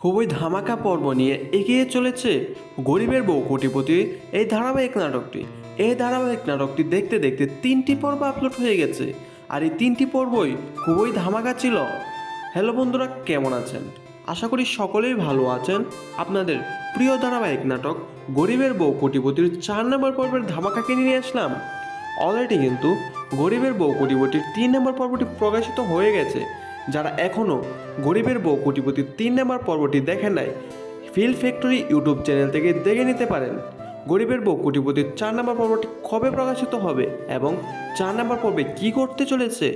খুবই ধামাকা পর্ব নিয়ে এগিয়ে চলেছে গরিবের বউ কোটিপতি এই ধারাবাহিক নাটকটি। এই ধারাবাহিক নাটকটি দেখতে দেখতে 3টি পর্ব আপলোড হয়ে গেছে, আর এই 3টি পর্বই খুবই ধামাকা ছিল। হ্যালো বন্ধুরা, কেমন আছেন? আশা করি সকলেই ভালো আছেন। আপনাদের প্রিয় ধারাবাহিক নাটক গরিবের বউ কোটিপতির 4 নম্বর পর্বের ধামাকাকে নিয়ে আসলাম। অলরেডি কিন্তু গরিবের বউ কোটিপতির 3 নম্বর পর্বটি প্রকাশিত হয়ে গেছে। যারা এখনও গরিবের বউ কোটিপতির 3 নম্বর পর্বটি দেখেন নাই, ফিল ফ্যাক্টরি ইউটিউব চ্যানেল থেকে দেখে নিতে পারেন। গরিবের বউ কোটিপতির 4 নম্বর পর্বটি কবে প্রকাশিত হবে এবং 4 নম্বর পর্বে কী করতে চলেছে,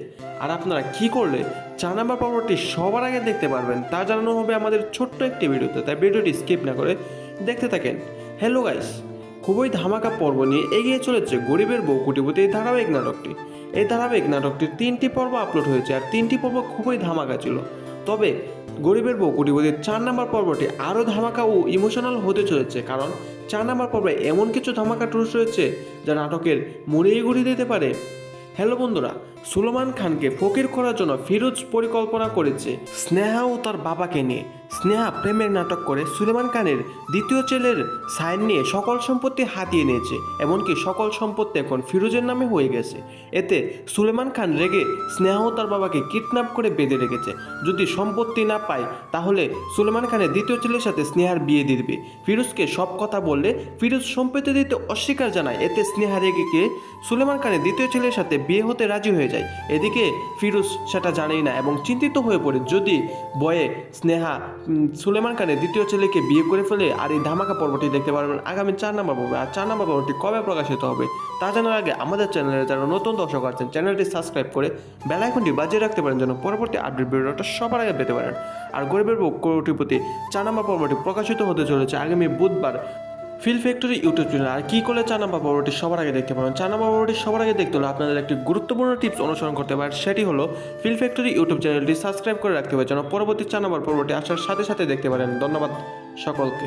আর আপনারা কী করলে 4 নম্বর পর্বটি সবার আগে দেখতে পারবেন তা জানানো হবে আমাদের ছোট্ট একটি ভিডিওতে। তাই ভিডিওটি স্কিপ না করে দেখতে থাকেন। হ্যালো গাইস, খুবই ধামাকা পর্ব নিয়ে এগিয়ে চলেছে গরিবের বউ কোটিপতি এই ধারাবাহিক নাটকটি। এই ধারাবাহিক নাটকটির 3টি পর্ব আপলোড হয়েছে, আর 3টি পর্ব খুবই ধামাকা ছিল। তবে গরিবের বউ কোটিপতির 4 নম্বর পর্বটি আরও ধামাকা ও ইমোশনাল হতে চলেছে, কারণ 4 নম্বর পর্বে এমন কিছু ধামাকা টুস রয়েছে যা নাটকের মুড়িয়ে গুড়িয়ে দিতে পারে। হ্যালো বন্ধুরা, সুলেমান খানকে ফকির করার জন্য ফিরোজ পরিকল্পনা করেছে স্নেহা ও তার বাবাকে নিয়ে। স্নেহা প্রেমের নাটক করে সুলেমান খানের দ্বিতীয় ছেলের সাইন নিয়ে সকল সম্পত্তি হাতিয়ে নিয়েছে, এমনকি সকল সম্পত্তি এখন ফিরোজের নামে হয়ে গেছে। এতে সুলেমান খান রেগে স্নেহা ও তার বাবাকে কিডন্যাপ করে বেঁধে রেখেছে। যদি সম্পত্তি না পায় তাহলে সুলেমান খানের দ্বিতীয় ছেলের সাথে স্নেহার বিয়ে দিয়ে দিবে। ফিরোজকে সব কথা বললে ফিরোজ সম্পত্তি দিতে অস্বীকার জানায়। এতে স্নেহা রেগে গিয়ে সুলেমান খানের দ্বিতীয় ছেলের সাথে বিয়ে হতে রাজি হয়ে যায়। এদিকে ফিরোজ সেটা জানেই না এবং চিন্তিত হয়ে পড়ে। যদি বয়ে স্নেহা সুলেমান খানের দ্বিতীয় ছেলেকে বিয়ে করে ফেলে। আর এই ধামাকা পর্বটি দেখতে পারবেন আগামী 4 নম্বর পর্বে। আর 4 নম্বর পর্বটি কবে প্রকাশিত হবে তা জানার আগে আমাদের চ্যানেলে যারা নতুন দর্শক আছেন চ্যানেলটি সাবস্ক্রাইব করে বেল আইকনটি বাজিয়ে রাখতে পারেন, যেন পরবর্তী আপডেট ভিডিওটা সবার আগে পেতে পারেন। আর গরিবের বউ কোটিপতি 4 নম্বর পর্বটি প্রকাশিত হতে চলেছে আগামী বুধবার ফিল ফ্যাক্টরি ইউটিউব চ্যানেল। আর কী করলে 4 নম্বর পর্বটি সবার আগে দেখতে পাবেন? 4 নম্বর পর্বটি সবার আগে দেখতে হলে আপনাদের একটি গুরুত্বপূর্ণ টিপস অনুসরণ করতে পারেন। সেটি হলো ফিল ফ্যাক্টরি ইউটিউব চ্যানেলটি সাবস্ক্রাইব করে রাখতে হবে, যেন পরবর্তী 4 নম্বর পর্বটি আসার সাথে সাথে দেখতে পারেন। ধন্যবাদ সকলকে।